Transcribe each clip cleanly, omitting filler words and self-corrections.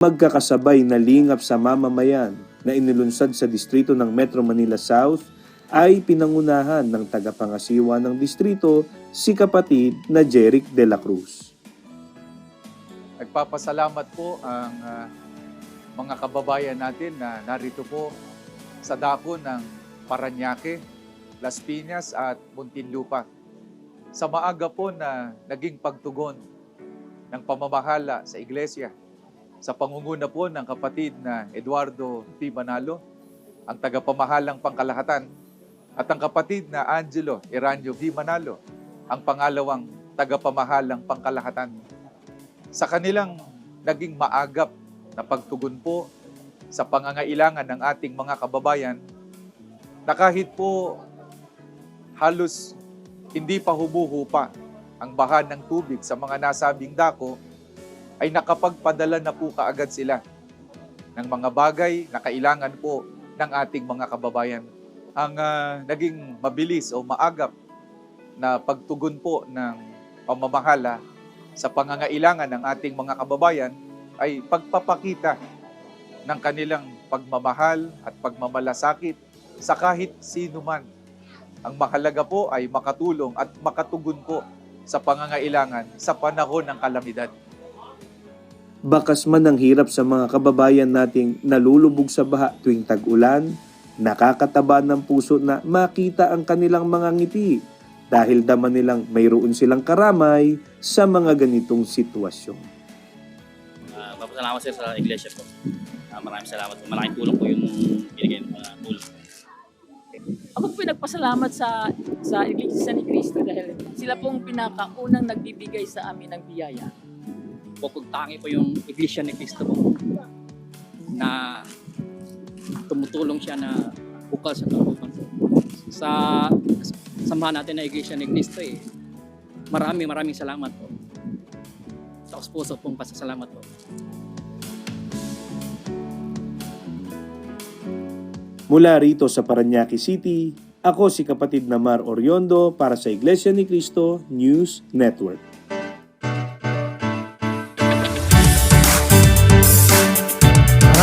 Magkakasabay na lingap sa mamamayan na inilunsad sa distrito ng Metro Manila South ay pinangunahan ng tagapangasiwa ng distrito, si kapatid na Jeric de la Cruz. Nagpapasalamat po ang mga kababayan natin na narito po sa dako ng Parañaque, Las Piñas at Muntinlupa. Sa maaga po na naging pagtugon ng pamamahala sa iglesia, sa pangunguna po ng kapatid na Eduardo P. Manalo, ang tagapamahalang pangkalahatan, at ang kapatid na Angelo Eranio V. Manalo, ang pangalawang tagapamahalang pangkalahatan. Sa kanilang naging maagap na pagtugon po sa pangangailangan ng ating mga kababayan, na kahit po halos hindi pa humuhupa ang baha ng tubig sa mga nasabing dako, ay nakapagpadala na po kaagad sila ng mga bagay na kailangan po ng ating mga kababayan. Ang naging mabilis o maagap na pagtugon po ng pamamahala sa pangangailangan ng ating mga kababayan ay pagpapakita ng kanilang pagmamahal at pagmamalasakit sa kahit sino man. Ang mahalaga po ay makatulong at makatugon po sa pangangailangan sa panahon ng kalamidad. Bakas man ang hirap sa mga kababayan nating nalulubog sa baha tuwing tag-ulan, nakakataba ng puso na makita ang kanilang mga ngiti dahil daman nilang mayroon silang karamay sa mga ganitong sitwasyon. Papasalamat sir sa iglesia po. Maraming salamat po. Malaking tulong po yung binigay ng mga tulong. Ako po nagpasalamat sa Iglesia ni Cristo dahil sila pong pinakaunang nagbibigay sa amin ng biyaya. Tangi po yung Iglesia ni Cristo po na tumutulong siya na bukal sa kabukan po. Sa samahan natin na Iglesia ni Cristo maraming salamat po. Taos puso pong pasasalamat po. Mula rito sa Parañaque City, ako si kapatid na Mar Oriondo para sa Iglesia ni Cristo News Network.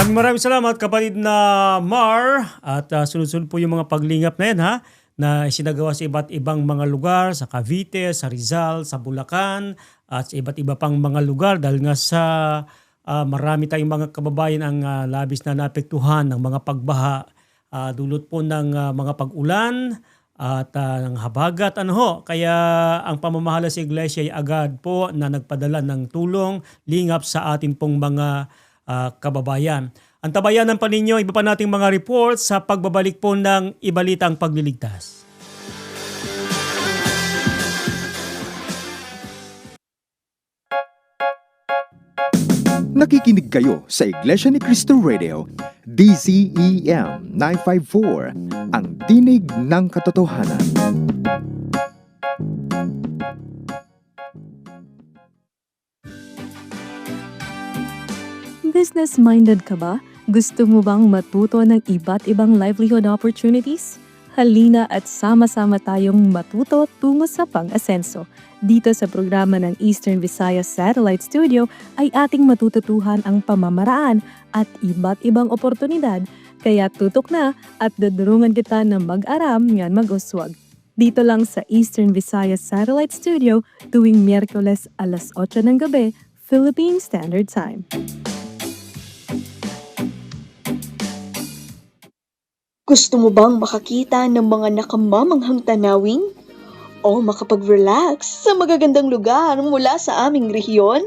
Maraming salamat kapatid na Mar at sunod-sunod po yung mga paglingap na yan na isinagawa sa iba't ibang mga lugar, sa Cavite, sa Rizal, sa Bulacan at sa iba't iba pang mga lugar dahil nga sa marami tayong mga kababayan ang labis na naapektuhan ng mga pagbaha dulot po ng mga pag-ulan at ng habagat. Kaya ang pamamahala sa iglesia ay agad po na nagpadala ng tulong, lingap sa atin pong mga kababayan. Antabayanan pa ninyo iba pa nating mga reports sa pagbabalik po ng Ibalitang Pagliligtas. Nakikinig kayo sa Iglesia ni Cristo Radio, DZEM 954, ang tinig ng katotohanan. Business-minded ka ba? Gusto mo bang matuto ng iba't ibang livelihood opportunities? Halina at sama-sama tayong matuto tungo sa pang-asenso. Dito sa programa ng Eastern Visayas Satellite Studio ay ating matututuhan ang pamamaraan at iba't ibang oportunidad. Kaya tutok na at dadurungan kita na mag-aram ngan mag-uswag. Dito lang sa Eastern Visayas Satellite Studio tuwing Miyerkules alas 8 ng gabi, Philippine Standard Time. Gusto mo bang makakita ng mga nakamamanghang tanawin? O makapag-relax sa magagandang lugar mula sa aming rehiyon?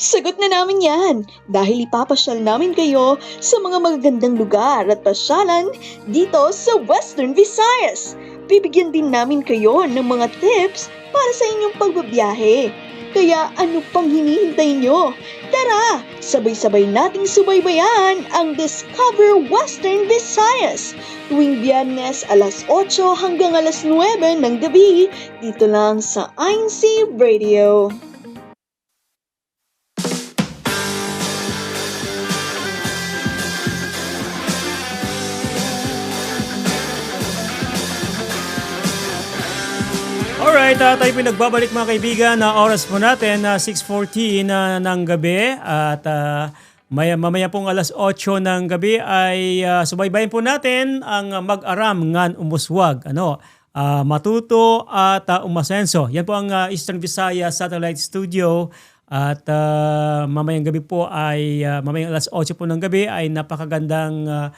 Sagot na namin yan dahil ipapasyal namin kayo sa mga magagandang lugar at pasyalan dito sa Western Visayas. Bibigyan din namin kayo ng mga tips para sa inyong pagbabiyahe. Kaya ano pang hinihintay nyo? Tara, sabay-sabay nating subaybayan ang Discover Western Visayas tuwing Biyernes alas 8 hanggang alas 9 ng gabi dito lang sa INC Radio. Alright, tayo pinagbabalik mga kaibigan na oras po natin na 6:14 ng gabi at mamaya pong alas 8 ng gabi ay subaybayin po natin ang Mag-aram ngan umuswag. Matuto at umasenso. Yan po ang Eastern Visayas Satellite Studio. At mamayang gabi po ay, mamayang alas 8 po ng gabi ay napakagandang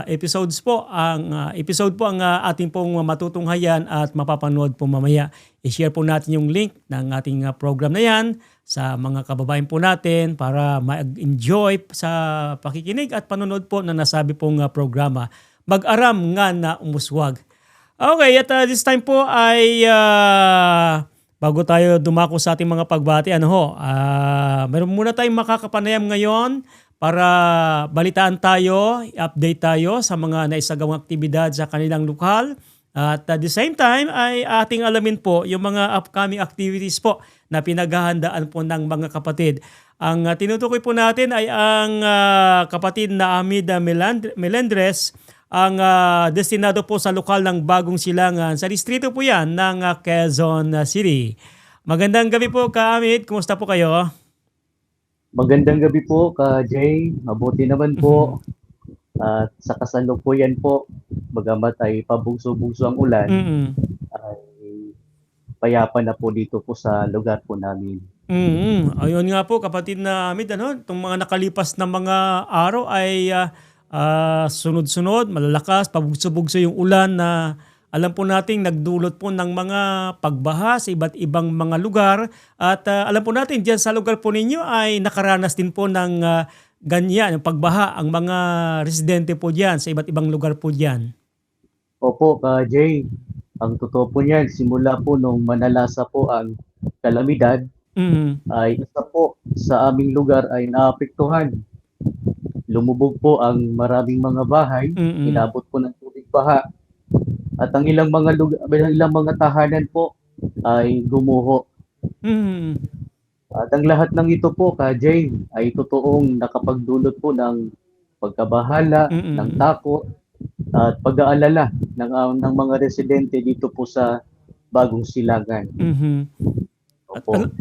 episodes po. Ang episode po ang ating pong matutunghayan at mapapanood po mamaya. I-share po natin yung link ng ating program na yan sa mga kababayan po natin para mag-enjoy sa pakikinig at panonood po na nasabi pong programa. Mag-aram nga na umuswag. Okay, at this time po ay bago tayo dumako sa ating mga pagbati, meron muna tayong makakapanayam ngayon para balitaan tayo, update tayo sa mga naisagawang aktibidad sa kanilang lokal. At at the same time ay ating alamin po yung mga upcoming activities po na pinaghahandaan po ng mga kapatid. Ang tinutukoy po natin ay ang kapatid na Amida Melendres, ang destinado po sa lokal ng Bagong Silangan. Sa distrito po yan ng Quezon City. Magandang gabi po, Ka-Amid. Kumusta po kayo? Magandang gabi po, Ka Jay. Mabuti naman po. At sa kasalukuyan po, bagamat ay pabugso-bugso ang ulan, ay payapa na po dito po sa lugar po namin. Ayun nga po, kapatid na Amid, itong mga nakalipas na mga araw ay sunod-sunod, malalakas, pabugso-bugso yung ulan na alam po nating nagdulot po ng mga pagbaha sa iba't ibang mga lugar. At alam po natin dyan sa lugar po ninyo ay nakaranas din po ng ganyan, yung pagbaha ang mga residente po dyan sa iba't ibang lugar po dyan. Opo, Ka Jay. Ang totoo po niyan, simula po nung manalasa po ang kalamidad, ay isa po sa aming lugar ay naapektuhan. Lumubog po ang maraming mga bahay, inabot po ng tubig baha. At ang ilang mga tahanan po ay gumuho. At ang lahat ng ito po, Ka Jay, ay totoong nakapagdulot po ng pagkabahala, ng takot, at pag-aalala ng mga residente dito po sa Bagong Silangan.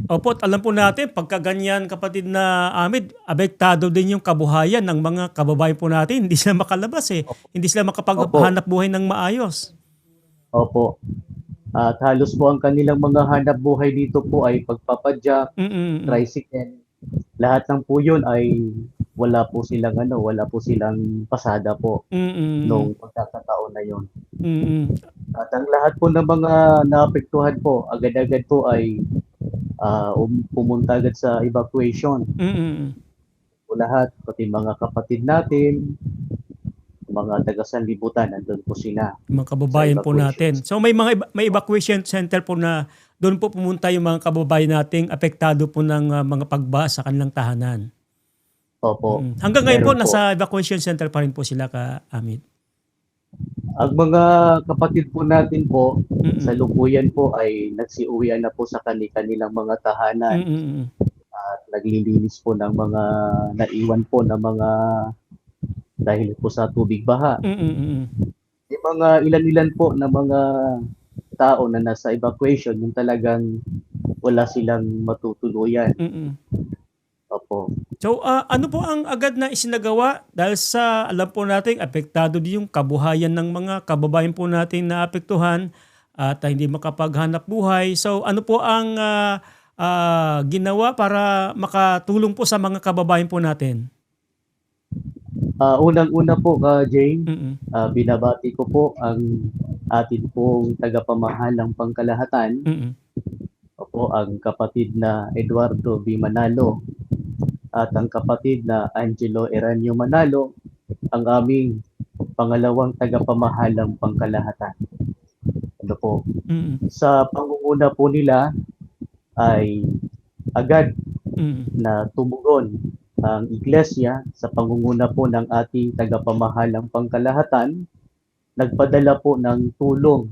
Opo, at alam po natin, pagka ganyan, kapatid na Amid, apektado din yung kabuhayan ng mga kababayan po natin. Hindi sila makalabas Hindi sila makapaghanap buhay ng maayos. Opo. At halos po ang kanilang mga hanap buhay dito po ay pagpapadyak, tricycle. Lahat ng po yun ay wala po silang pasada po nung pagkakataon na yun. At ang lahat po ng mga naapektuhan po, agad-agad po ay pumunta agad sa evacuation. Po lahat, pati mga kapatid natin, mga taga-sanlibutan, nandun po sila. Mga kababayan po natin. So may evacuation center po na doon po pumunta yung mga kababayan nating apektado po ng mga pagbaha sa kanilang tahanan. Opo. Hanggang ngayon po, nasa evacuation center pa rin po sila, Ka-Amid. Ang mga kapatid po natin po, sa lukuyan po ay nagsiuwian na po sa kanilang mga tahanan. At naglilinis po ng mga naiwan po ng mga dahil po sa tubig baha. May mga ilan-ilan po na mga tao na nasa evacuation yung talagang wala silang matutuluyan. Opo. So ano po ang agad na isinagawa dahil sa alam po natin apektado din yung kabuhayan ng mga kababayan po natin na apektuhan at hindi makapaghanap buhay. So ano po ang ginawa para makatulong po sa mga kababayan po natin? Unang-una po, Jane, binabati ko po ang atin pong tagapamahalang pangkalahatan. Opo, ang kapatid na Eduardo B. Manalo at ang kapatid na Angelo Eranio Manalo, ang aming pangalawang tagapamahalang pangkalahatan. Ano po? Sa pangunguna po nila ay agad na tumugon ang iglesia sa pangunguna po ng ating tagapamahalang pangkalahatan, nagpadala po ng tulong,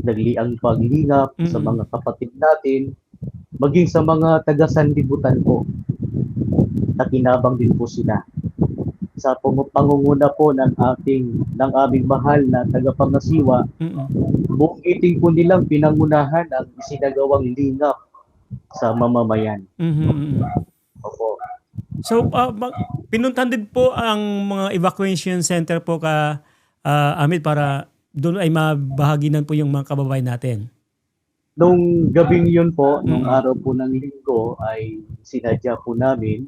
nagliang paglingap sa mga kapatid natin, maging sa mga taga-sanlibutan po. Nakinabang din po sila. Sa pangunguna po ng aming mahal na tagapangasiwa, buong iting po nilang pinangunahan ang isinagawang lingap sa mamamayan. Opo. So, pinuntahan din po ang mga evacuation center po Ahmed, para doon ay mabahaginan po yung mga kababayan natin. Nung gabing yun po, nung araw po ng linggo, ay sinadya po namin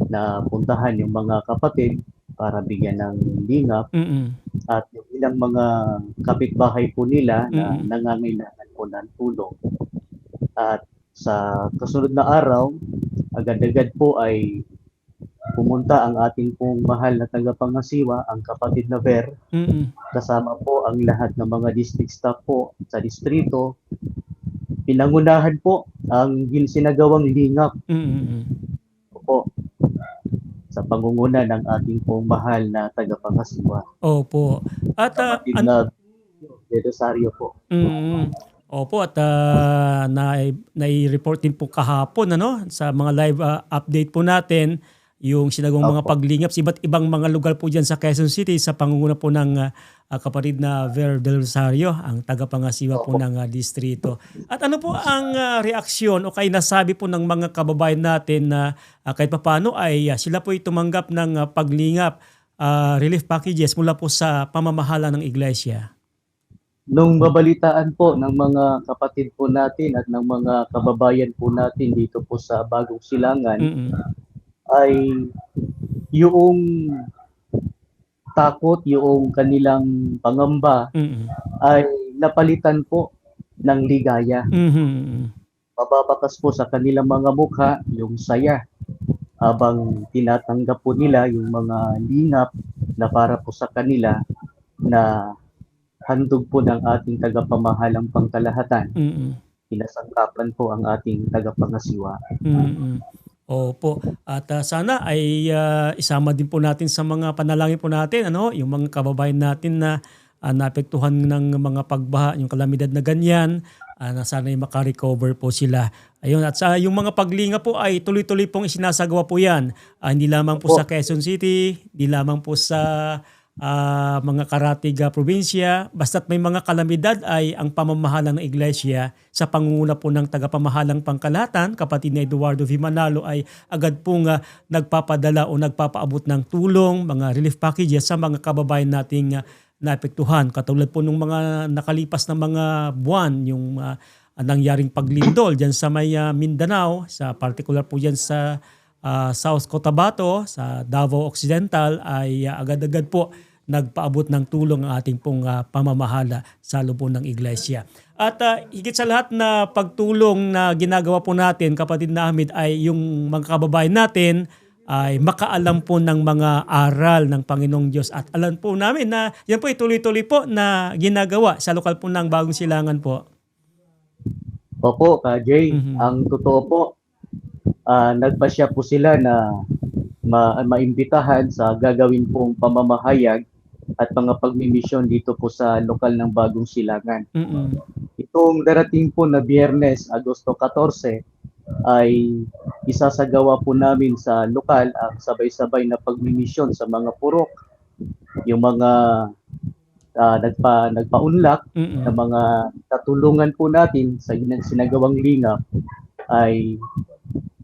na puntahan yung mga kapatid para bigyan ng lingap at yung ilang mga kapitbahay po nila na nangangailangan po ng tulong. At sa kasunod na araw, agad-agad po ay pumunta ang ating pong mahal na tagapangasiwa, ang kapatid na Ver, kasama po ang lahat ng mga district staff po sa distrito. Pinangunahan po ang sinagawang lingap po sa pangunguna ng ating pong mahal na tagapangasiwa. Opo. At kapatid na de Rosario po. Opo, at nai-report din po kahapon sa mga live update po natin yung sinagawang mga paglingap sa iba't ibang mga lugar po dyan sa Quezon City sa pangunguna po ng kapatid na Ver del Rosario, ang tagapangasiwa po ng distrito. At ano po ang reaksyon o kay nasabi po ng mga kababayan natin na kahit papaano ay sila po tumanggap ng paglingap, relief packages mula po sa pamamahala ng iglesia? Nung babalitaan po ng mga kapatid po natin at ng mga kababayan po natin dito po sa Bagong Silangan, ay yung takot, yung kanilang pangamba ay napalitan po ng ligaya. Mababakas po sa kanilang mga mukha yung saya habang tinatanggap po nila yung mga lingap na para po sa kanila na handog po ng ating tagapamahalang pangkalahatan. Pinasangkapan po ang ating tagapangasiwa. Opo. At sana ay isama din po natin sa mga panalangin po natin, yung mga kababayan natin na naapektuhan ng mga pagbaha, yung kalamidad na ganyan, na sana ay makarecover po sila. Ayun, at sa yung mga paglinga po ay tuloy-tuloy pong isinasagawa po yan. Hindi lamang po sa Quezon City, hindi lamang po sa mga karatig probinsya, basta't may mga kalamidad ay ang pamamahala ng iglesia sa pangunguna po ng tagapamahalang pangkalahatan, kapatid na Eduardo V. Manalo, ay agad pong nagpapadala o nagpapaabot ng tulong, mga relief packages sa mga kababayan nating naapektuhan. Katulad po nung mga nakalipas na mga buwan, yung nangyaring paglindol dyan sa may Mindanao, sa particular po dyan sa South Cotabato, sa Davao Occidental, ay agad-agad po nagpaabot ng tulong ang ating pong pamamahala sa lubong ng iglesia. At higit sa lahat na pagtulong na ginagawa po natin, kapatid na Ahmed, ay yung mga kababayan natin ay makaalam po ng mga aral ng Panginoong Diyos. At alam po namin na yan po ay tuloy-tuloy po na ginagawa sa lokal po ng Bagong Silangan po. Opo, Ka Jay. Ang totoo po, nagpasya po sila na maimbitahan sa gagawin pong pamamahayag at mga pagmimisyon dito po sa lokal ng Bagong Silangan. Itong darating po na Biyernes, Agosto 14, ay isasagawa po namin sa lokal ang sabay-sabay na pagmimisyon sa mga purok. Yung mga nagpaunlak na mga tatulungan po natin sa sinagawang lingap ay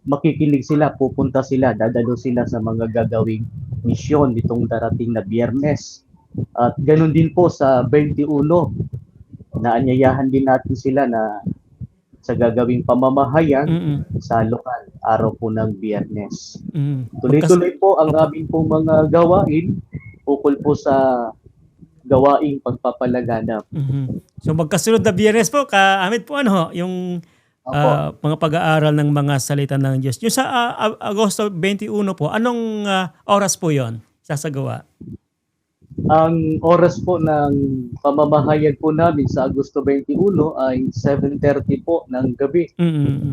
makikinig sila, pupunta sila, dadalo sila sa mga gagawing misyon nitong darating na Biyernes. At ganun din po sa 21, naanyayahan din natin sila na sa gagawing pamamahayag sa lokal, araw po ng Biyernes. Tuloy-tuloy po ang aming pong mga gawain ukol po sa gawaing pagpapalaganap. So magkasunod na Biyernes po, Ka Ahmed po, yung mga pag-aaral ng mga salita ng Diyos. Yung sa Agosto 21 po, anong oras po yon sasagawa? Ang oras po ng pamamahayag po namin sa Agosto 21 ay 7:30 po ng gabi.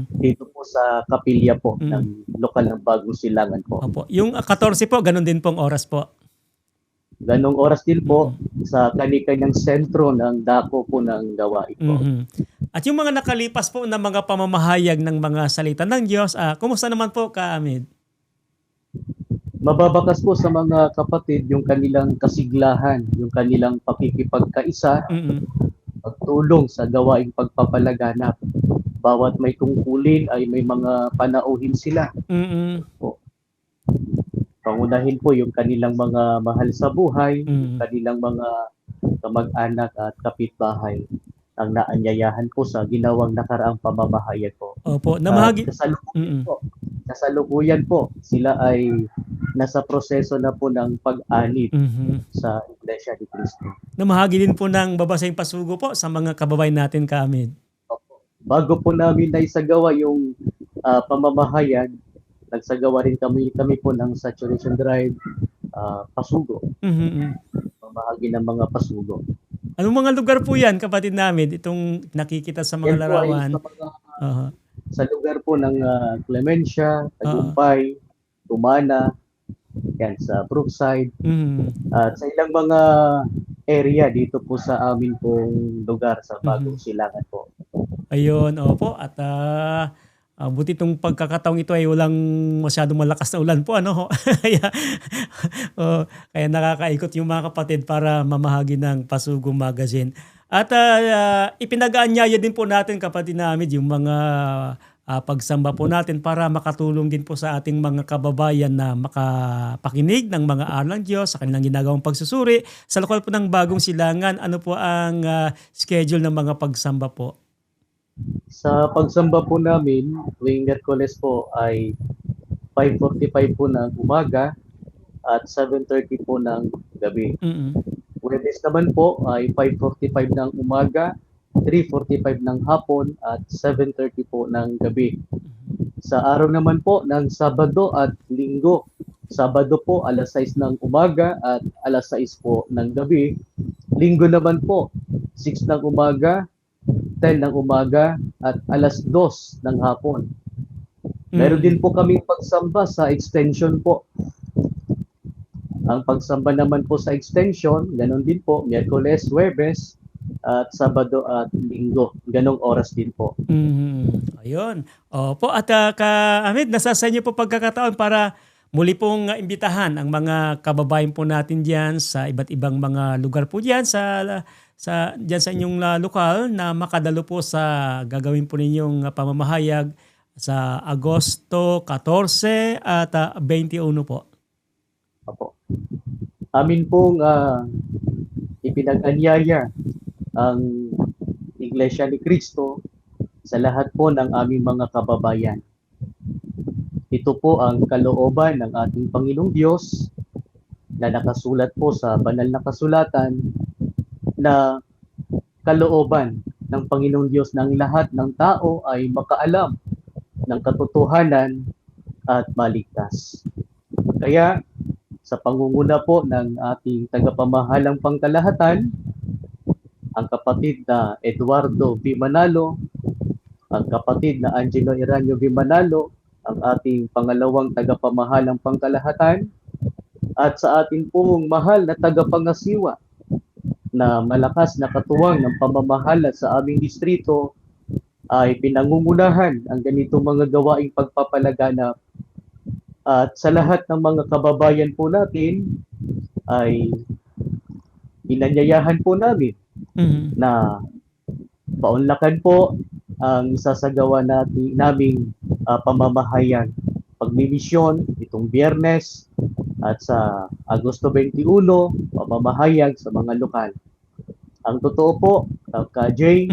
Dito po sa kapilya po ng lokal ng Bagong Silangan po. Opo. Yung 14 po, ganun din pong oras po. Ganong oras din po sa kanikanyang sentro ng dako po ng gawain po. At yung mga nakalipas po na mga pamamahayag ng mga salita ng Diyos, kumusta naman po, Ka Ahmed? Mababakas po sa mga kapatid yung kanilang kasiglahan, yung kanilang pakikipagkaisa, pagtulong sa gawaing pagpapalaganap. Bawat may tungkulin ay may mga panauhin sila. pangunahin po yung kanilang mga mahal sa buhay, Mm. kanilang mga kamag-anak at kapitbahay ang naanyayahan po sa ginawang nakaraang pamamahayag po. Opo, At namahagi. kasalukuyan po, kasalukuyan po, sila ay nasa proseso na po ng pag-anit sa Iglesia ni Cristo. Namahagi din po ng babasahing pasugo po sa mga kababayan natin kaamid. Bago po namin naisagawa yung pamamahayag, nagsagawa rin kami po ng saturation drive, pasugo, pamahagi ng mga pasugo. Anong mga lugar po yan, kapatid namin, itong nakikita sa mga Yan po ay larawan? sa lugar po ng Clemencia, Tagumpay, Tumana, yan sa Brookside, at sa ilang mga area dito po sa amin pong lugar sa Bagong Silangan po. Ayun, opo. At buti itong pagkakataong ito ay walang masyadong malakas na ulan po, ano? Kaya nakakaikot yung mga kapatid para mamahagi ng Pasugong Magazine. At ipinag-aanyaya din po natin, kapatid namin, yung mga pagsamba po natin para makatulong din po sa ating mga kababayan na makapakinig ng mga aral ng Diyos sa kanilang ginagawang pagsusuri. Sa lokal po ng Bagong Silangan, ano po ang schedule ng mga pagsamba po? Sa pagsamba po namin, tuwing Miyerkules po ay 5:45 po ng umaga at 7:30 po ng gabi. Huwebes naman po ay 5:45 ng umaga, 3:45 ng hapon at 7:30 po ng gabi. Sa araw naman po ng Sabado at Linggo, Sabado po alas 6 ng umaga at alas 6 po ng gabi. Linggo naman po 6 ng umaga, 10 ng umaga at alas 2 ng hapon. Meron din po kaming pagsamba sa extension po. Ang pagsamba naman po sa extension, ganun din po, Miyerkules, Huwebes, at Sabado at Linggo. Ganong oras din po. Ayun. Opo, at Ka-Amid, nasa sa inyo po pagkakataon para muli pong imbitahan ang mga kababayan po natin diyan sa iba't ibang mga lugar po diyan diyan sa inyong lokal na makadalo po sa gagawin po ninyong pamamahayag sa Agosto 14 at 21 po. Opo. Amin pong ipinag-anyaya ang Iglesia ni Cristo sa lahat po ng aming mga kababayan. Ito po ang kalooban ng ating Panginoong Diyos na nakasulat po sa banal na kasulatan na kalooban ng Panginoong Diyos ng lahat ng tao ay makaalam ng katotohanan at maligtas. Kaya sa pangunguna po ng ating tagapamahalang pangkalahatan, ang kapatid na Eduardo V. Manalo, ang kapatid na Angelo Iranio V. Manalo, ang ating pangalawang tagapamahalang pangkalahatan, at sa ating pong mahal na tagapangasiwa na malakas na katuwang ng pamamahala sa aming distrito ay pinangungunahan ang ganitong mga gawaing pagpapalaganap. At sa lahat ng mga kababayan po natin ay inanyayahan po namin na paunlakan po ang isasagawa naming pamamahayag pagmimisyon itong Biyernes at sa Agosto 21 pamamahayag sa mga lokal. Ang totoo po, Ka-Jay,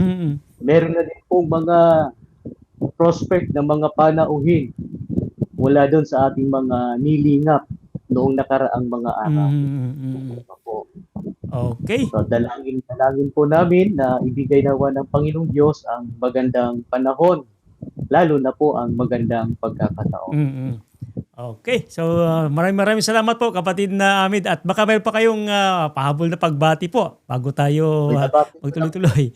meron na din po mga prospect na mga panauhin mula doon sa ating mga nilingap noong nakaraang mga araw. Okay. So, dalangin po namin na ibigay nawa ng Panginoong Diyos ang magandang panahon, lalo na po ang magandang pagkakataon. Okay. So maraming salamat po, kapatid na Amid, at baka meron pa kayong pahabol na pagbati po bago tayo magtuloy-tuloy.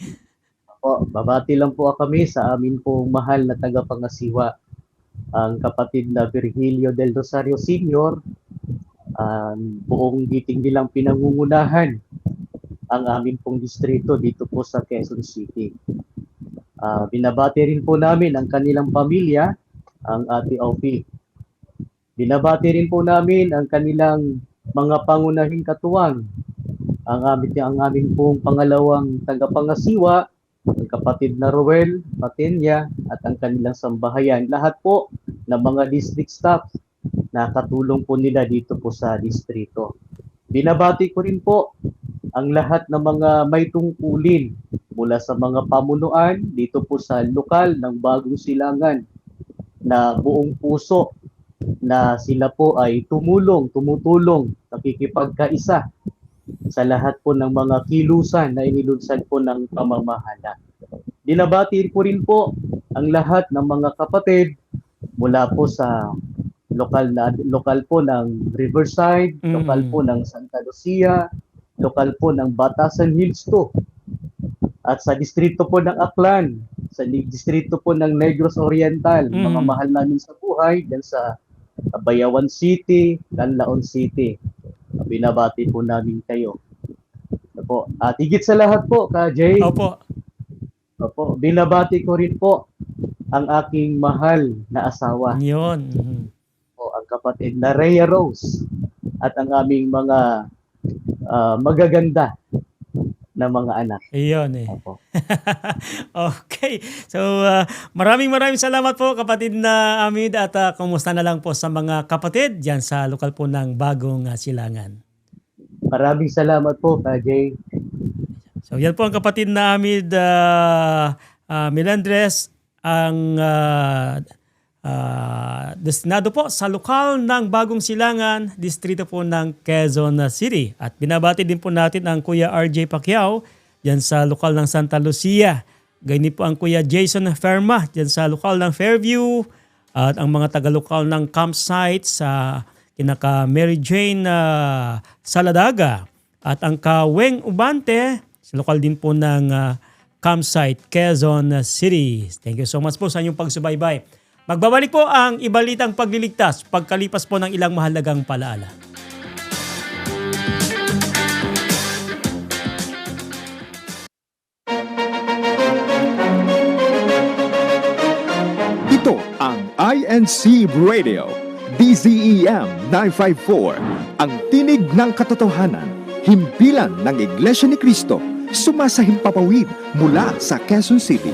Babati lang po kami sa amin pong mahal na tagapangasiwa, ang kapatid na Virgilio del Rosario Sr., buong giting nilang pinangungunahan ang amin pong distrito dito po sa Quezon City. Binabati rin po namin ang kanilang pamilya, ang Ate Opi. Binabati rin po namin ang kanilang mga pangunahing katuwang, ang amin pong pangalawang tagapangasiwa, ang kapatid na Roel Patenya at ang kanilang sambahayan. Lahat po ng mga district staff nakatulong po nila dito po sa distrito. Binabati ko rin po ang lahat ng mga may tungkulin mula sa mga pamunuan dito po sa lokal ng Bagong Silangan na buong puso na sila po ay tumutulong, nakikipagkaisa sa lahat po ng mga kilusan na inilunsad po ng pamamahala. Binabati ko rin po ang lahat ng mga kapatid mula po sa lokal po ng Riverside, lokal po ng Santa Lucia, lokal po ng Batasan Hills 2, at sa distrito po ng Aklan, sa distrito po ng Negros Oriental, mga mahal namin sa buhay, dyan sa Bayawan City, Canlaon City. Binabati po namin kayo. Opo. At higit sa lahat po, Ka Jay, Opo. Binabati ko rin po ang aking mahal na asawa. Yun. O, ang kapatid na Rhea Rose at ang aming mga magaganda na mga anak. Iyon eh. Opo. Okay. So, maraming salamat po kapatid na Amid at kumusta na lang po sa mga kapatid dyan sa lokal po ng Bagong Silangan. Maraming salamat po, Ka Jay. So, yan po ang kapatid na Amid Melendres, ang destinado po sa lokal ng Bagong Silangan, distrito po ng Quezon City. At binabati din po natin ang Kuya RJ Pacquiao dyan sa lokal ng Santa Lucia. Ganyan po ang Kuya Jason Ferma dyan sa lokal ng Fairview. At ang mga taga-lokal ng campsite sa kinaka Mary Jane Saladaga. At ang Kaweng Ubante, sa lokal din po ng campsite Quezon City. Thank you so much po sa inyong pagsubaybay. Magbabalik po ang Ibalitang Pagliligtas pagkalipas po ng ilang mahalagang palaala. Ito ang INC Radio, DZEM 954, ang tinig ng katotohanan, himpilan ng Iglesia ni Cristo, sumasahimpapawid mula sa Quezon City.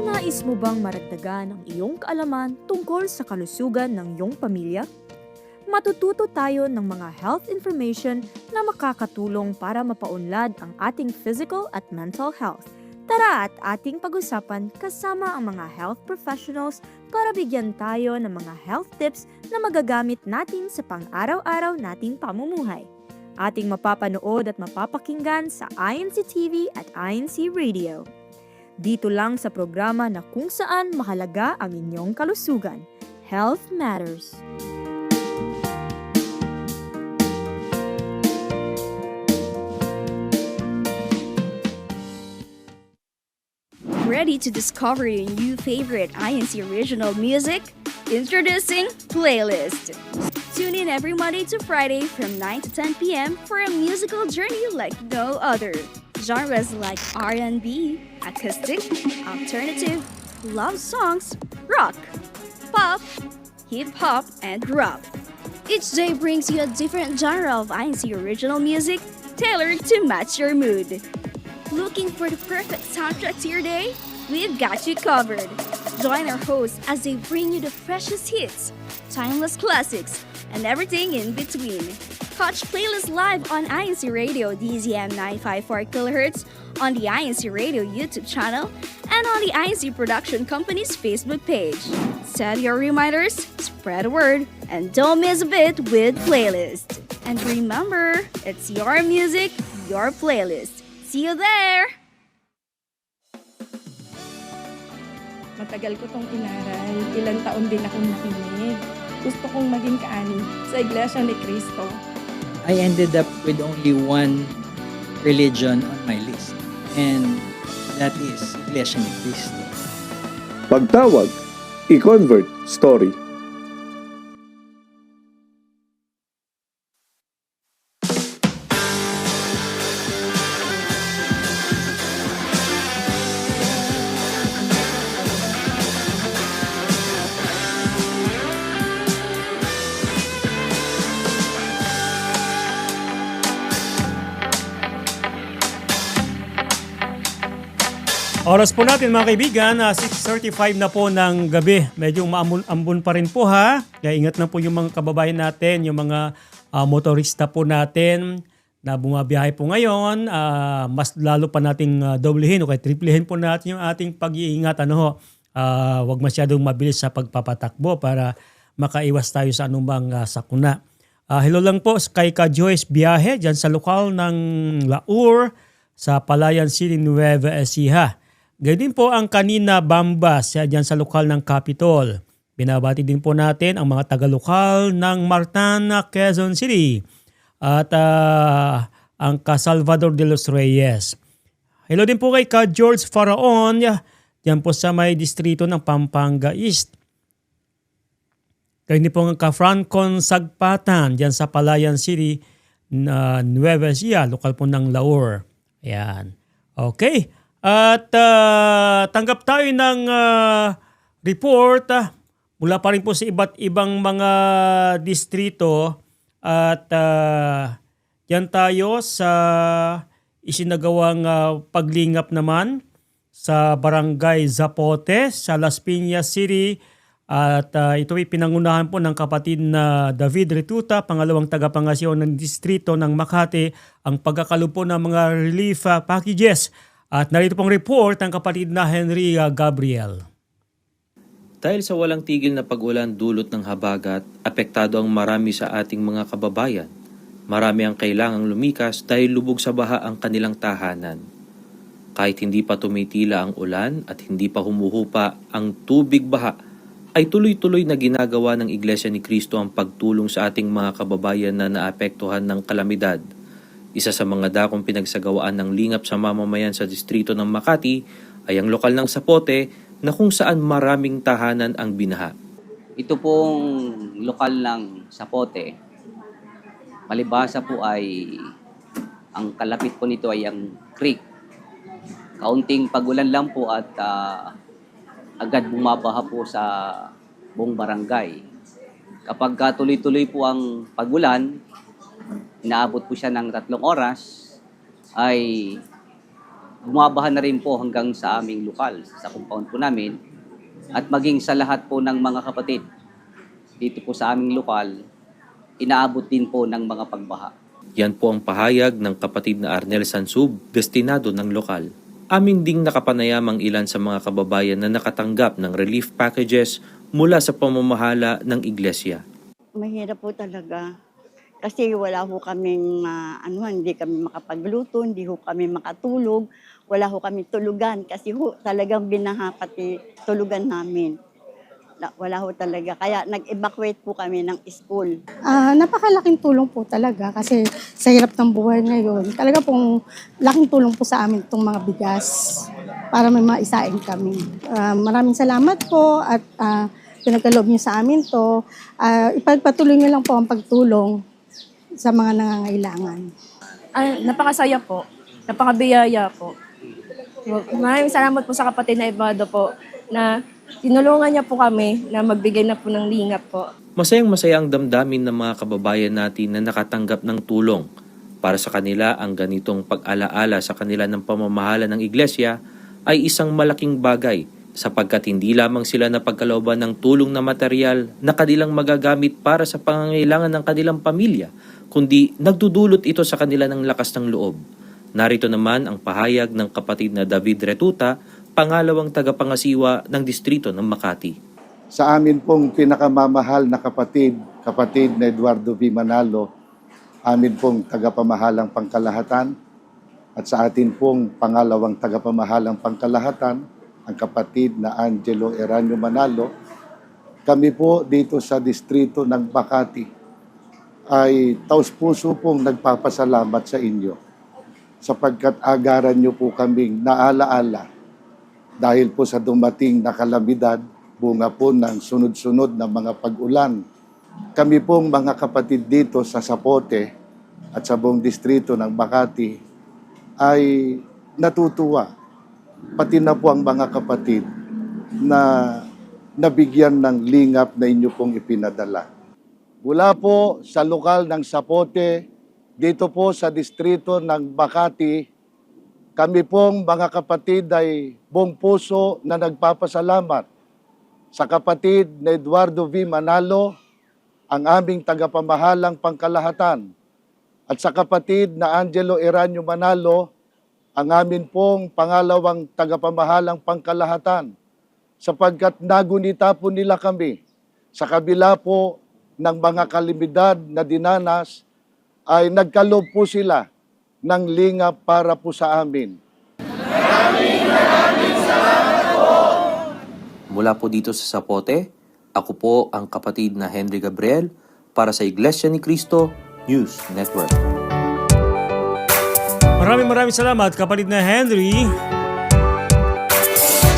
Nais mo bang maragdagan ang iyong kaalaman tungkol sa kalusugan ng iyong pamilya? Matututo tayo ng mga health information na makakatulong para mapaunlad ang ating physical at mental health. Tara at ating pag-usapan kasama ang mga health professionals para bigyan tayo ng mga health tips na magagamit natin sa pang-araw-araw nating pamumuhay. Ating mapapanood at mapapakinggan sa INC TV at INC Radio. Dito lang sa programa na kung saan mahalaga ang inyong kalusugan. Health Matters. Ready to discover your new favorite INC original music? Introducing Playlist. Tune in every Monday to Friday from 9 to 10 p.m. for a musical journey like no other. Genres like R&B, acoustic, alternative, love songs, rock, pop, hip-hop, and rap. Each day brings you a different genre of INC original music tailored to match your mood. Looking for the perfect soundtrack to your day? We've got you covered. Join our hosts as they bring you the freshest hits, timeless classics, and everything in between. Catch Playlist live on INC Radio DZM 954 kHz, on the INC Radio YouTube channel, and on the INC Production Company's Facebook page. Set your reminders, spread the word, and don't miss a bit with Playlist. And remember, it's your music, your playlist. See you there! Matagal ko tong inaral, ilang taon din akong nakinig. Gusto kong maging kaani sa Iglesia ni Cristo. I ended up with only one religion on my list, and that is Iglesia ni Cristo. Pagtawag, i-convert story. Oras po natin mga kaibigan, 6:35 na po ng gabi. Medyo maambon pa rin po ha. Kaya ingat na po yung mga kababayan natin, yung mga motorista po natin na bumabiyahe po ngayon. Mas lalo pa nating doblehin o kaya triplehin po natin yung ating pag-iingat. Huwag masyadong mabilis sa pagpapatakbo para makaiwas tayo sa anumang sakuna. Hello lang po kay Ka Joyce Biyahe dyan sa lokal ng Laur sa Palayan City, Nueva Ecija. Gayun din po ang kanina Bambas dyan sa lokal ng Capitol. Binabati din po natin ang mga taga-lokal ng Martana, Quezon City at ang Ka Salvador de los Reyes. Hello din po kay Ka George Faraon dyan po sa may distrito ng Pampanga East. Gayun din po ang Ka Francon Sagpatan dyan sa Palayan City, Nueva Ecija, lokal po ng Laur. Ayan. Okay. At tanggap tayo ng report mula pa rin po sa iba't ibang mga distrito at yan tayo sa isinagawang paglingap naman sa Barangay Zapote sa Las Piñas City at ito ay pinangunahan po ng kapatid na David Retuta, pangalawang tagapangasyon ng distrito ng Makati, ang pagkakalupo ng mga relief packages. At narito pong report ng kapatid na Henry Gabriel. Dahil sa walang tigil na pag-ulan dulot ng habagat, apektado ang marami sa ating mga kababayan. Marami ang kailangang lumikas dahil lubog sa baha ang kanilang tahanan. Kahit hindi pa tumitila ang ulan at hindi pa humuhupa ang tubig baha, ay tuloy-tuloy na ginagawa ng Iglesia ni Cristo ang pagtulong sa ating mga kababayan na naapektuhan ng kalamidad. Isa sa mga dakong pinagsagawaan ng lingap sa mamamayan sa distrito ng Makati ay ang lokal ng Zapote na kung saan maraming tahanan ang binaha. Ito pong lokal ng Zapote, palibhasa po ay ang kalapit po nito ay ang creek. Kaunting pagulan lang po at agad bumabaha po sa buong barangay. Kapag tuloy-tuloy po ang pagulan, inaabot po siya ng 3 oras, ay bumabaha na rin po hanggang sa aming lokal, sa compound po namin, at maging sa lahat po ng mga kapatid. Dito po sa aming lokal, inaabot din po ng mga pagbaha. Yan po ang pahayag ng kapatid na Arnel Sansub, destinado ng lokal. Amin ding nakapanayam ang ilan sa mga kababayan na nakatanggap ng relief packages mula sa pamamahala ng iglesia. Mahirap po talaga. Kasi wala ho kaming, hindi kami makapagluto, hindi ho kami makatulog, wala ho kami tulugan kasi ho talagang binaha pati tulugan namin. Wala ho talaga. Kaya nag-evacuate po kami ng school. Napakalaking tulong po talaga kasi sa hirap ng buhay ngayon, talaga pong laking tulong po sa amin itong mga bigas para may maisain kami. Maraming salamat po at pinagkaloob niyo sa amin to. Ipagpatuloy niyo lang po ang pagtulong sa mga nangangailangan. Napakasaya po. Napakabiyaya po. Maraming salamat po sa kapatid na Ibado po na tinulungan niya po kami na magbigay na po ng lingap po. Masayang-masaya ang damdamin ng mga kababayan natin na nakatanggap ng tulong. Para sa kanila, ang ganitong pag-alaala sa kanila ng pamamahala ng iglesia ay isang malaking bagay sapagkat hindi lamang sila napagkalooban ng tulong na material na kanilang magagamit para sa pangangailangan ng kanilang pamilya, kundi nagdudulot ito sa kanila ng lakas ng loob. Narito naman ang pahayag ng kapatid na David Retuta, pangalawang tagapangasiwa ng distrito ng Makati. Sa amin pong pinakamamahal na kapatid na Eduardo V. Manalo, amin pong tagapamahalang pangkalahatan, at sa atin pong pangalawang tagapamahalang pangkalahatan, ang kapatid na Angelo Eranio Manalo, kami po dito sa distrito ng Makati ay taus-puso pong nagpapasalamat sa inyo sapagkat agaran nyo po kaming naalaala dahil po sa dumating na kalamidad, bunga po ng sunod-sunod na mga pag-ulan. Kami pong mga kapatid dito sa Zapote at sa buong distrito ng Makati ay natutuwa. Pati na po ang mga kapatid na nabigyan ng lingap na inyo pong ipinadala. Mula po sa lokal ng Zapote, dito po sa distrito ng Makati, kami pong mga kapatid ay buong puso na nagpapasalamat sa kapatid na Eduardo V. Manalo, ang aming tagapamahalang pangkalahatan, at sa kapatid na Angelo Eranio Manalo, ang amin pong pangalawang tagapamahalang pangkalahatan, sapagkat nagunita po nila kami sa kabila po ng mga kalamidad na dinanas, ay nagkaloob po sila ng lingap para po sa amin. Maraming salamat po! Mula po dito sa Zapote, ako po ang kapatid na Henry Gabriel para sa Iglesia ni Cristo News Network. Maraming salamat kapatid na Henry.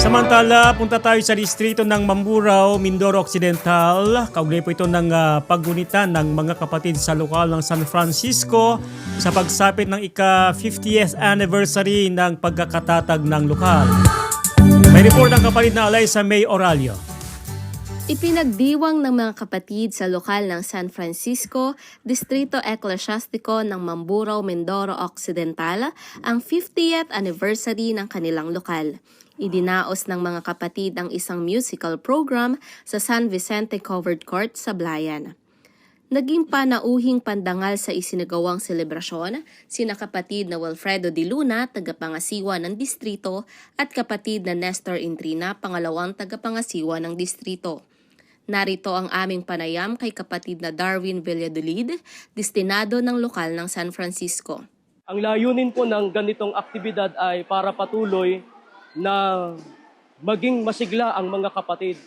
Samantala, punta tayo sa distrito ng Mamburao, Mindoro Occidental. Kaugnay po ito ng paggunita ng mga kapatid sa lokal ng San Francisco sa pagsapit ng ika-50th anniversary ng pagkakatatag ng lokal. May report ang kapatid na Alaysa May Oralio. Ipinagdiwang ng mga kapatid sa lokal ng San Francisco, Distrito Eklesyastiko ng Mamburao, Mindoro Occidental, ang 50th anniversary ng kanilang lokal. Idinaos ng mga kapatid ang isang musical program sa San Vicente Covered Court sa Blayan. Naging panauhing pandangal sa isinagawang selebrasyon sina kapatid na Wilfredo de Luna, tagapangasiwa ng distrito, at kapatid na Nestor Intrina, pangalawang tagapangasiwa ng distrito. Narito ang aming panayam kay kapatid na Darwin Villadolid, destinado ng lokal ng San Francisco. Ang layunin po ng ganitong aktibidad ay para patuloy na maging masigla ang mga kapatid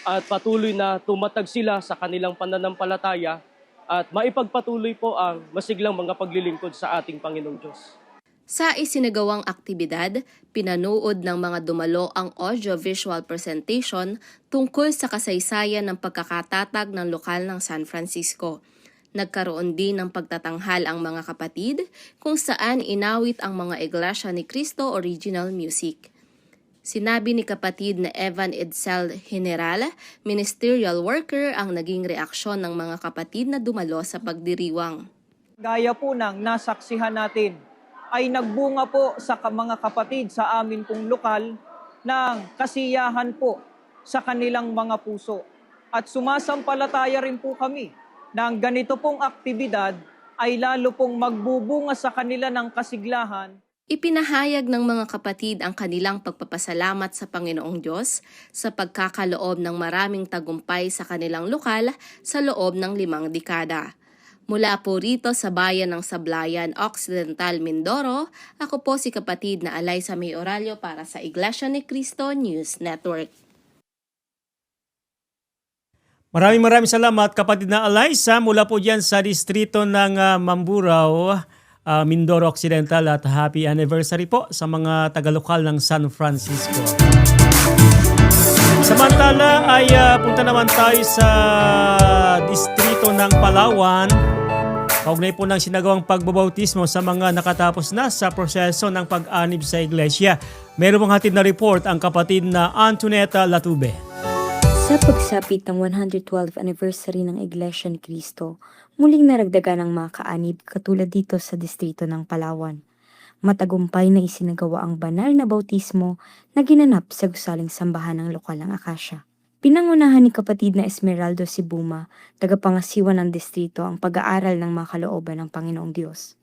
at patuloy na tumatag sila sa kanilang pananampalataya at maipagpatuloy po ang masiglang mga paglilingkod sa ating Panginoong Diyos. Sa isinagawang aktibidad, pinanood ng mga dumalo ang audio-visual presentation tungkol sa kasaysayan ng pagkakatatag ng lokal ng San Francisco. Nagkaroon din ng pagtatanghal ang mga kapatid kung saan inawit ang mga Iglesia ni Cristo original music. Sinabi ni kapatid na Evan Edsel General, ministerial worker, ang naging reaksyon ng mga kapatid na dumalo sa pagdiriwang. Gaya po ng nasaksihan natin, ay nagbunga po sa mga kapatid sa amin pong lokal ng kasiyahan po sa kanilang mga puso. At sumasampalataya rin po kami na ang ganito pong aktibidad ay lalo pong magbubunga sa kanila ng kasiglahan. Ipinahayag ng mga kapatid ang kanilang pagpapasalamat sa Panginoong Diyos sa pagkakaloob ng maraming tagumpay sa kanilang lokal sa loob ng 5 dekada. Mula po rito sa bayan ng Sablayan, Occidental, Mindoro, ako po si kapatid na Alaysa May Oralio para sa Iglesia ni Cristo News Network. Maraming salamat kapatid na Alaysa mula po dyan sa distrito ng Mamburao, Mindoro Occidental, at happy anniversary po sa mga tagalokal ng San Francisco. Samantala ay punta naman tayo sa distrito ng Palawan. Kaugnay po ng sinagawang pagbabautismo sa mga nakatapos na sa proseso ng pag-anib sa iglesia. Meron pong hatid na report ang kapatid na Antoneta Latube. Sa pagsapit ng 112th anniversary ng Iglesia ni Cristo, muling naragdagan ang mga kaanib katulad dito sa distrito ng Palawan. Matagumpay na isinagawa ang banal na bautismo na ginanap sa gusaling sambahan ng lokal ng Acacia. Pinangunahan ni kapatid na Esmeraldo Sibuma, tagapangasiwa ng distrito, ang pag-aaral ng mga kalooban ng Panginoong Diyos.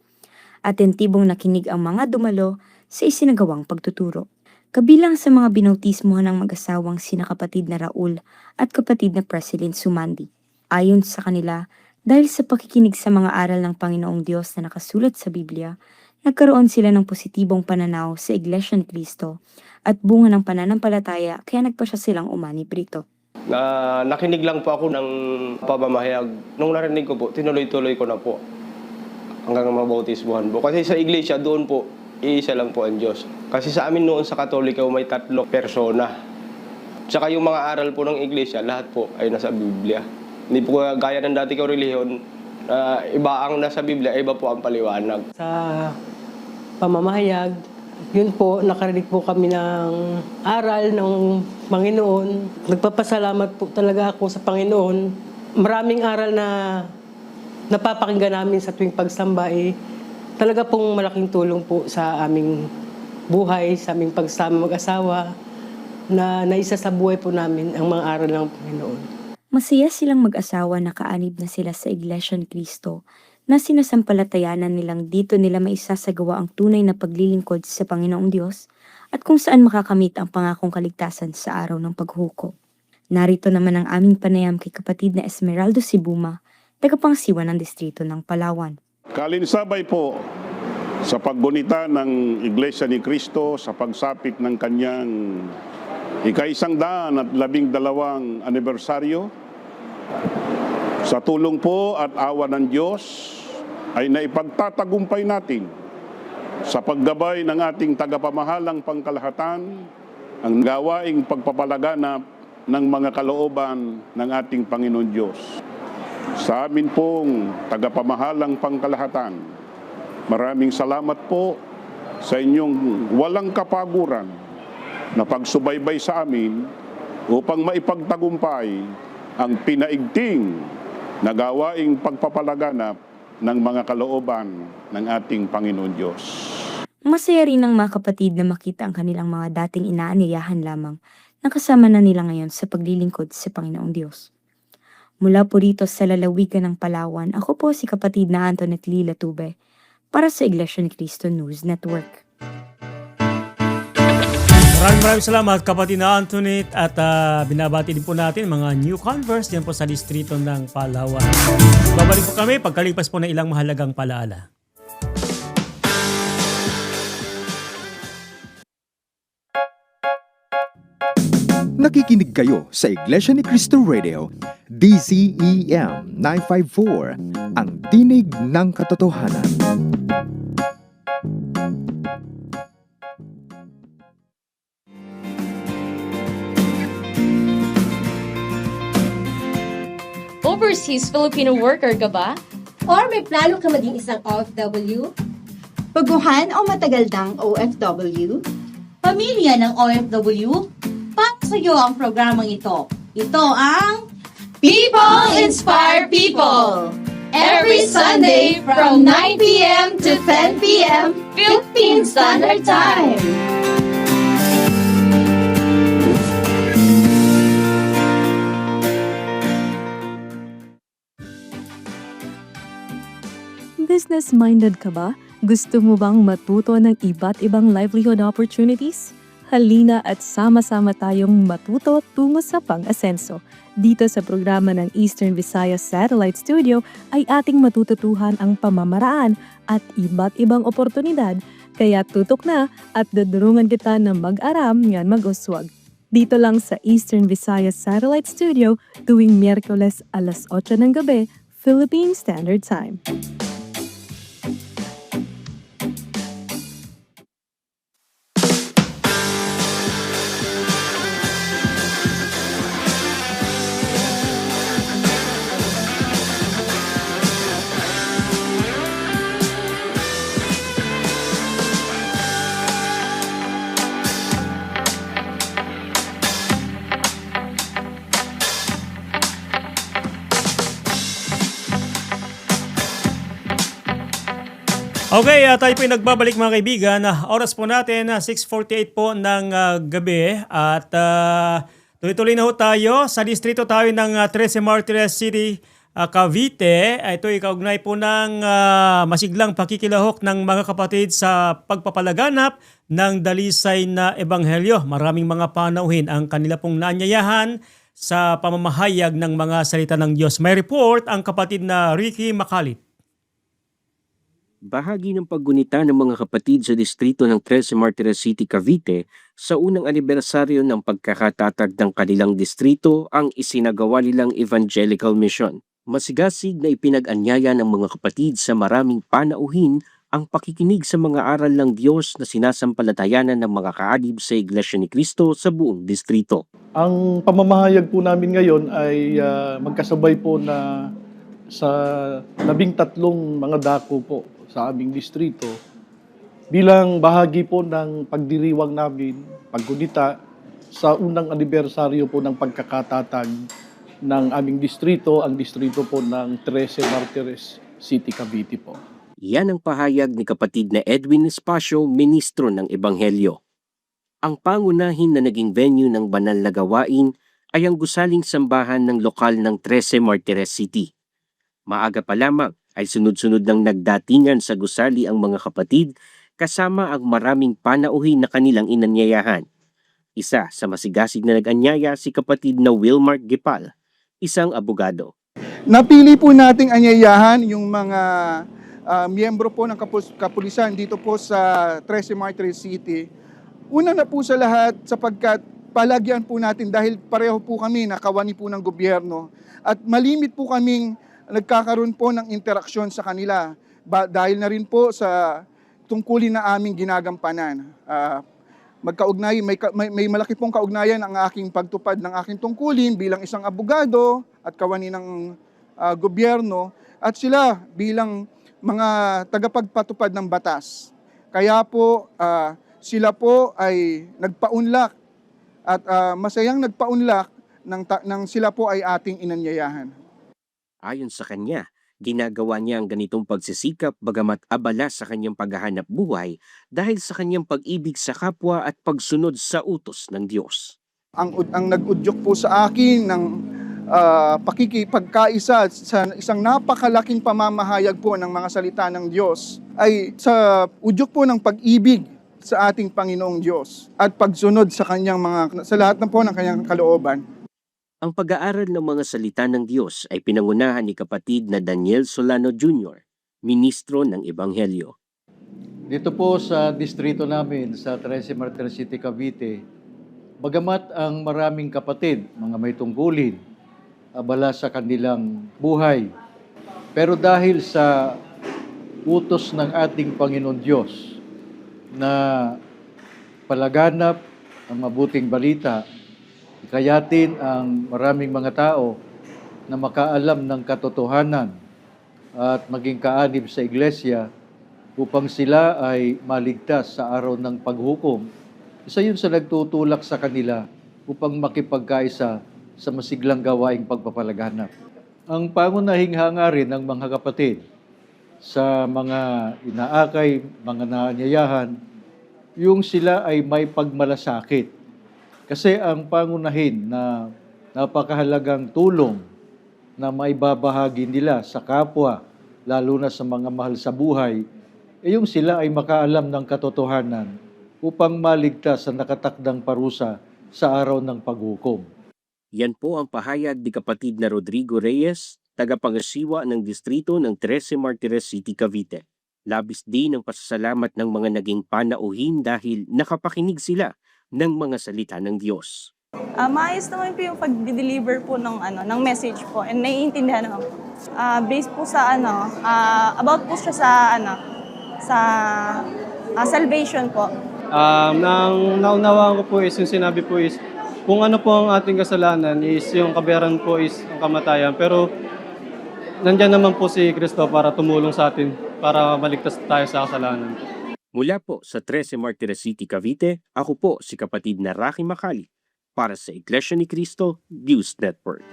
Atentibong nakinig ang mga dumalo sa isinagawang pagtuturo. Kabilang sa mga binautismohan ng mag-asawang sina kapatid na Raul at kapatid na President Sumandi. Ayon sa kanila, dahil sa pakikinig sa mga aral ng Panginoong Diyos na nakasulat sa Biblia, nagkaroon sila ng positibong pananaw sa Iglesia ni Cristo at bunga ng pananampalataya kaya nagpasya silang umanib rito. Nakinig lang po ako ng pamamahayag. Nung narinig ko po, tinuloy-tuloy ko na po hanggang mabautismuhan po. Kasi sa iglesia doon po, iisa lang po ang Diyos. Kasi sa amin noon sa Katolika may 3 persona. Tsaka yung mga aral po ng iglesia, lahat po ay nasa Biblia. Hindi po gaya ng dati ko relihiyon, iba ang nasa Biblia, iba po ang paliwanag. Sa pamamahayag, yun po, nakarinig po kami ng aral ng Panginoon. Nagpapasalamat po talaga ako sa Panginoon. Maraming aral na napapakinggan namin sa tuwing pagsamba talaga pong malaking tulong po sa aming buhay, sa aming pagsama mag-asawa, na naisa sa buhay po namin ang mga aral ng Panginoon. Masaya silang mag-asawa na kaanib na sila sa Iglesia ni Cristo na sinasampalatayanan nilang dito nila maisasagawa ang tunay na paglilingkod sa Panginoong Diyos at kung saan makakamit ang pangakong kaligtasan sa araw ng paghukom. Narito naman ang aming panayam kay kapatid na Esmeraldo Sibuma, tagapangasiwa ng distrito ng Palawan. Kalinsabay po sa paggunita ng Iglesia ni Cristo sa pagsapit ng kanyang ika-112 anibersaryo. Sa tulong po at awa ng Diyos ay naipagtatagumpay natin sa paggabay ng ating tagapamahalang pangkalahatan ang gawaing pagpapalaganap ng mga kalooban ng ating Panginoon Diyos. Sa amin pong tagapamahalang pangkalahatan, maraming salamat po sa inyong walang kapaguran na pagsubaybay sa amin upang maipagtagumpay ang pinaigting na gawaing pagpapalaganap ng mga kalooban ng ating Panginoon Diyos. Masaya rin ang mga kapatid na makita ang kanilang mga dating inaanyayahan lamang na kasama na nila ngayon sa paglilingkod sa Panginoong Diyos. Mula po rito sa lalawigan ng Palawan, ako po si kapatid na Antoinette Lila Tube para sa Iglesia ni Cristo News Network. Maraming salamat kapatid na Antoinette at binabati din po natin mga new converts dyan po sa distrito ng Palawan. Babalik po kami pagkalipas po ng ilang mahalagang palaala. Nakikinig kayo sa Iglesia ni Cristo Radio, DZEM 954, ang tinig ng katotohanan. Overseas Filipino worker ka ba? Or may plano ka maging isang OFW? Baguhan o matagal ng OFW? Pamilya ng OFW? Para sa iyo ang programang ito. Ito ang People Inspire People! Every Sunday from 9 p.m. to 10 p.m. Philippine Standard Time. Business-minded ka ba? Gusto mo bang matuto ng iba't ibang livelihood opportunities? Halina at sama-sama tayong matuto tungo sa pang-asenso. Dito sa programa ng Eastern Visayas Satellite Studio ay ating matututuhan ang pamamaraan at iba't ibang oportunidad. Kaya tutok na at dadurungan kita na mag-aram ngayon mag-uswag. Dito lang sa Eastern Visayas Satellite Studio tuwing Miyerkules alas 8 ng gabi, Philippine Standard Time. Okay, tayo po yung nagbabalik mga kaibigan. Oras po natin, 6:48 po ng gabi at tuloy-tuloy na ho tayo. Sa distrito tayo ng Trece Martires City, Cavite. Ito ay kaugnay po ng masiglang pakikilahok ng mga kapatid sa pagpapalaganap ng dalisay na ebanghelyo. Maraming mga panauhin ang kanila pong naanyayahan sa pamamahayag ng mga salita ng Diyos. May report ang kapatid na Ricky Macalit. Bahagi ng paggunita ng mga kapatid sa distrito ng Trece Martires City, Cavite sa unang anibersaryo ng pagkakatatag ng kanilang distrito ang isinagawa nilang evangelical mission. Masigasig na ipinag-anyaya ng mga kapatid sa maraming panauhin ang pakikinig sa mga aral ng Diyos na sinasampalatayanan ng mga kaadib sa Iglesia ni Cristo sa buong distrito. Ang pamamahayag po namin ngayon ay magkasabay po na sa 13 mga dako po sa aming distrito bilang bahagi po ng pagdiriwang namin, paggunita sa unang anibersaryo po ng pagkakatatag ng aming distrito, ang distrito po ng Trece Martires City, Cavite po. Yan ang pahayag ni kapatid na Edwin Espacio, ministro ng Ebanghelyo. Ang pangunahin na naging venue ng banal na gawain ay ang gusaling sambahan ng lokal ng 13 Martires City. Maaga pa lamang ay sunod-sunod ng nagdatingan sa gusali ang mga kapatid kasama ang maraming panauhin na kanilang inanyayahan. Isa sa masigasig na nag-anyaya si kapatid na Wilmark Gipal, isang abogado. Napili po nating anyayahan yung mga miyembro po ng kapulisan dito po sa 13 Martires City. Una na po sa lahat sapagkat palagyan po natin dahil pareho po kami nakawani po ng gobyerno at malimit po kaming nagkakaroon po ng interaksyon sa kanila dahil na rin po sa tungkulin na aming ginagampanan. May malaki pong kaugnayan ang aking pagtupad ng aking tungkulin bilang isang abogado at kawani ng gobyerno at sila bilang mga tagapagpatupad ng batas. Kaya po sila po ay nagpaunlak at masayang nagpaunlak nang sila po ay ating inanyayahan. Ayon sa kanya, ginagawa niya ang ganitong pagsisikap bagamat abala sa kanyang paghahanap buhay dahil sa kanyang pag-ibig sa kapwa at pagsunod sa utos ng Diyos. Ang nag-udyok po sa akin ng pakikipagkaisa sa isang napakalaking pamamahayag po ng mga salita ng Diyos ay sa udyok po ng pag-ibig sa ating Panginoong Diyos at pagsunod sa lahat na po ng kanyang kalooban. Ang pag-aaral ng mga salita ng Diyos ay pinangunahan ni kapatid na Daniel Solano Jr., ministro ng Ebanghelyo. Dito po sa distrito namin sa 13 Martires City, Cavite, bagamat ang maraming kapatid, mga may tungkulin, abala sa kanilang buhay, pero dahil sa utos ng ating Panginoon Diyos na palaganap ang mabuting balita, ikayatin ang maraming mga tao na makaalam ng katotohanan at maging kaanib sa iglesia upang sila ay maligtas sa araw ng paghukom. Isa yun sa nagtutulak sa kanila upang makipagkaisa sa masiglang gawaing pagpapalaganap. Ang pangunahing hangarin ng mga kapatid sa mga inaakay, mga naanyayahan, yung sila ay may pagmalasakit. Kasi ang pangunahin na napakahalagang tulong na maibabahagi nila sa kapwa, lalo na sa mga mahal sa buhay, yung sila ay makaalam ng katotohanan upang maligtas sa nakatakdang parusa sa araw ng paghukom. Yan po ang pahayag ni kapatid na Rodrigo Reyes, tagapangasiwa ng distrito ng 13 Martires City, Cavite. Labis din ang pasasalamat ng mga naging panauhin dahil nakapakinig sila ng mga salita ng Diyos. Maayos naman po yung pag-deliver po ng message po and naiintindihan naman po. Based po sa about po siya sa salvation po. Nang naunawaan ko po is yung sinabi po is kung ano po ang ating kasalanan is yung kabayaran po is ang kamatayan. Pero nandiyan naman po si Kristo para tumulong sa atin para maligtas tayo sa kasalanan. Mula po sa 13 Martires City, Cavite, ako po si kapatid na Rocky Macali para sa Iglesia ni Cristo News Network.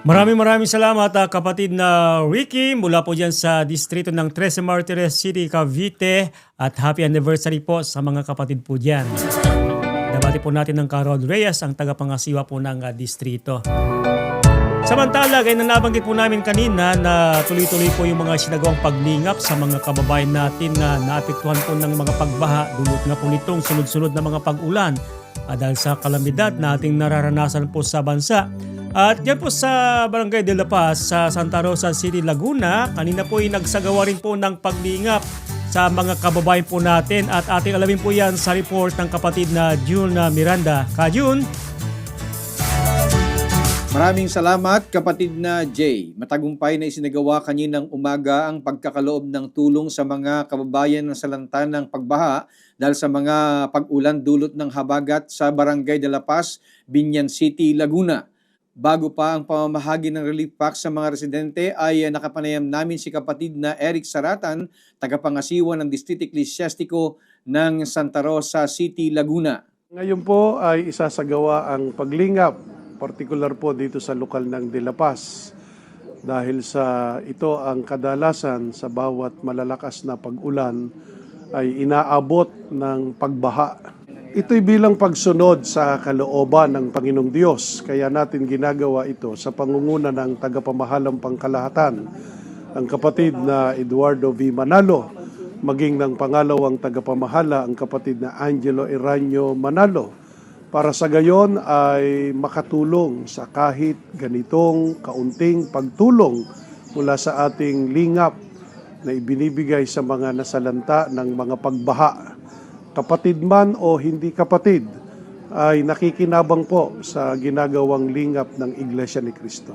Maraming salamat kapatid na Ricky mula po dyan sa distrito ng 13 Martires City, Cavite at happy anniversary po sa mga kapatid po dyan. Nabati po natin ng Carol Reyes, ang tagapangasiwa po ng distrito. Samantala, gaya na nabanggit po namin kanina na tuloy-tuloy po yung mga sinagawang paglingap sa mga kababayan natin na naapektuhan po ng mga pagbaha dulot na po nitong sunod-sunod na mga pag-ulan dahil sa kalamidad na ating nararanasan po sa bansa. At yan po sa Barangay de la Paz sa Santa Rosa City, Laguna, kanina po ay nagsagawa rin po ng paglingap sa mga kababayan po natin at ating alamin po yan sa report ng kapatid na June Miranda. Ka-June? Maraming salamat kapatid na Jay. Matagumpay na isinagawa kaninang umaga ang pagkakaloob ng tulong sa mga kababayan na salanta ng pagbaha dahil sa mga pag-ulan dulot ng habagat sa Barangay de la Paz, Binyan City, Laguna. Bago pa ang pamamahagi ng relief pack sa mga residente ay nakapanayam namin si kapatid na Eric Saratan, tagapangasiwa ng Distrito Eclesiastico ng Santa Rosa City, Laguna. Ngayon po ay isasagawa ang paglingap, particular po dito sa lokal ng De La Paz. dahil sa ito ang kadalasan sa bawat malalakas na pag-ulan ay inaabot ng pagbaha. Ito'y bilang pagsunod sa kalooban ng Panginoong Diyos, kaya natin ginagawa ito sa pangunguna ng tagapamahalang pangkalahatan, ang kapatid na Eduardo V. Manalo, maging ng pangalawang tagapamahala ang kapatid na Angelo Eranio Manalo, para sa gayon ay makatulong sa kahit ganitong kaunting pagtulong mula sa ating lingap na ibinibigay sa mga nasalanta ng mga pagbaha. Kapatid man o hindi kapatid, ay nakikinabang po sa ginagawang lingap ng Iglesia ni Cristo.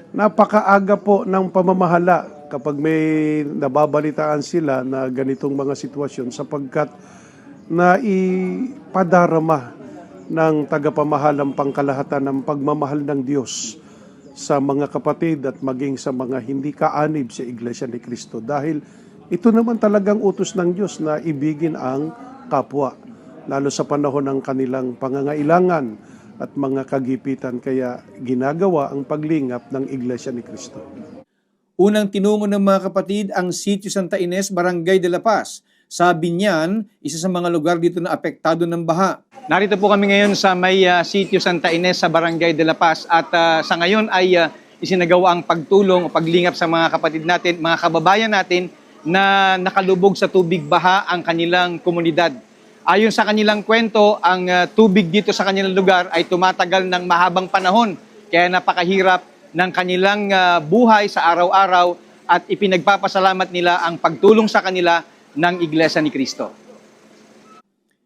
Napakaaga po ng pamamahala kapag may nababalitaan sila na ganitong mga sitwasyon sapagkat naipadarama ng tagapamahalang pangkalahatan ng pagmamahal ng Diyos sa mga kapatid at maging sa mga hindi kaanib sa Iglesia ni Cristo. Dahil ito naman talagang utos ng Diyos na ibigin ang kapwa, lalo sa panahon ng kanilang pangangailangan at mga kagipitan, kaya ginagawa ang paglingap ng Iglesia ni Cristo. Unang tinungo ng mga kapatid ang Sitio Santa Ines, Barangay de la Paz. Sabi niyan, isa sa mga lugar dito na apektado ng baha. Narito po kami ngayon sa may Sitio Santa Ines sa Barangay de la Paz at sa ngayon ay isinagawa ang pagtulong o paglingap sa mga kapatid natin, mga kababayan natin na nakalubog sa tubig baha ang kanilang komunidad. Ayon sa kanilang kwento, ang tubig dito sa kanilang lugar ay tumatagal ng mahabang panahon, kaya napakahirap ng kanilang buhay sa araw-araw at ipinagpapasalamat nila ang pagtulong sa kanila ng Iglesia ni Cristo.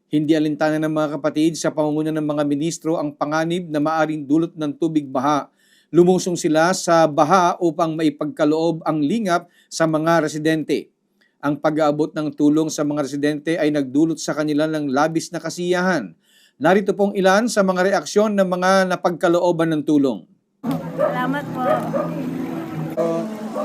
Hindi alintana ng mga kapatid sa pangunguna ng mga ministro ang panganib na maaring dulot ng tubig baha. Lumusong sila sa baha upang maipagkaloob ang lingap sa mga residente. Ang pag-aabot ng tulong sa mga residente ay nagdulot sa kanila ng labis na kasiyahan. Narito pong ilan sa mga reaksyon ng mga napagkalooban ng tulong. Salamat po.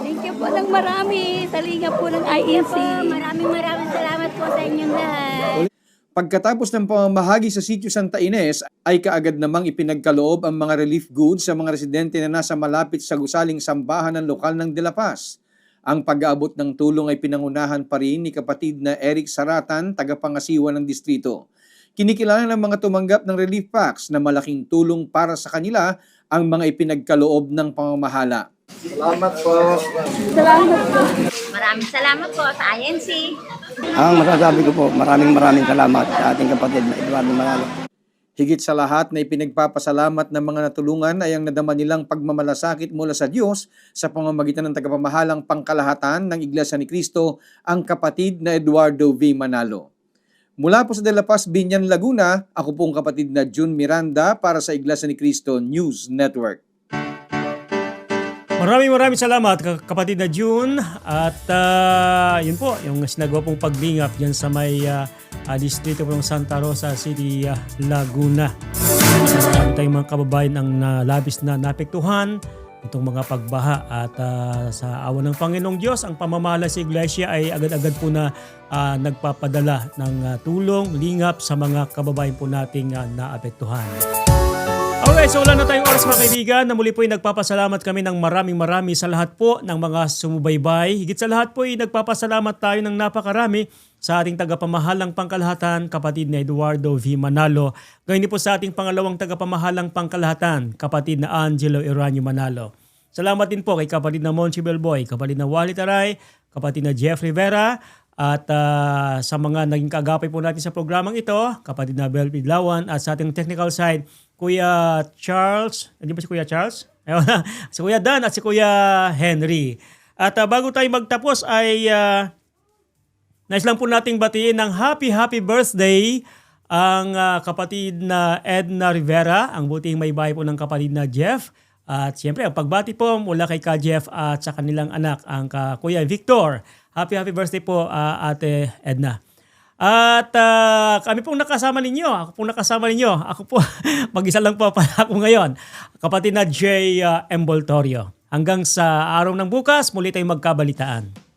Thank you po ng marami sa lingap po ng INC. Maraming salamat po sa inyong lahat. Pagkatapos ng pamamahagi sa Sitio Santa Ines, ay kaagad namang ipinagkaloob ang mga relief goods sa mga residente na nasa malapit sa gusaling sambahan ng lokal ng De La Paz. Ang pag-aabot ng tulong ay pinangunahan pa rin ni kapatid na Eric Saratan, tagapangasiwa ng distrito. Kinikilala ng mga tumanggap ng relief packs na malaking tulong para sa kanila ang mga ipinagkaloob ng pamamahala. Salamat po. Salamat po. Maraming salamat po sa INC. Ang masasabi ko po, maraming salamat sa ating kapatid na Eduardo Manalo. Higit sa lahat na ipinagpapasalamat ng mga natulungan ay ang nadama nilang pagmamalasakit mula sa Diyos sa pamamagitan ng tagapamahalang pangkalahatan ng Iglesia ni Cristo, ang kapatid na Eduardo V. Manalo. Mula po sa De La Paz, Binyan, Laguna, ako pong kapatid na June Miranda para sa Iglesia ni Cristo News Network. Maraming salamat kapatid na June at yun po yung sinagawa pong paglingap dyan sa may distrito po ng Santa Rosa City, Laguna. Marami tayong mga kababayan ang labis na naapektuhan itong mga pagbaha at sa awa ng Panginoong Diyos, ang pamamahala sa Iglesia ay agad-agad po na nagpapadala ng tulong, lingap sa mga kababayan po nating naapektuhan. Okay, so wala na tayong oras mga kaibigan na muli po ay nagpapasalamat kami ng maraming sa lahat po ng mga sumubaybay. Higit sa lahat po ay nagpapasalamat tayo ng napakarami sa ating tagapamahalang pangkalahatan, kapatid na Eduardo V. Manalo. Gayun din po sa ating pangalawang tagapamahalang pangkalahatan, kapatid na Angelo Eranio Manalo. Salamat din po kay kapatid na Monchi Belboy, kapatid na Wally Taray, kapatid na Jeff Rivera, at sa mga naging kaagapay po natin sa programang ito, kapatid na Bel Pidlawan, at sa ating technical side, Kuya Charles, hindi ba si Kuya Charles? Si Kuya Dan at si Kuya Henry. At bago tayo magtapos ay nais lang po nating batiin ng happy birthday ang kapatid na Edna Rivera, ang buting may bahay po ng kapatid na Jeff. At siyempre, ang pagbati po mula kay Ka Jeff at sa kanilang anak, ang Kuya Victor. Happy birthday po, Ate Edna. At kami pong nakasama ninyo. Ako po, mag-isa lang po pala ako ngayon. Kapatid na J. Emboltorio. Hanggang sa araw ng bukas, muli tayong magkabalitaan.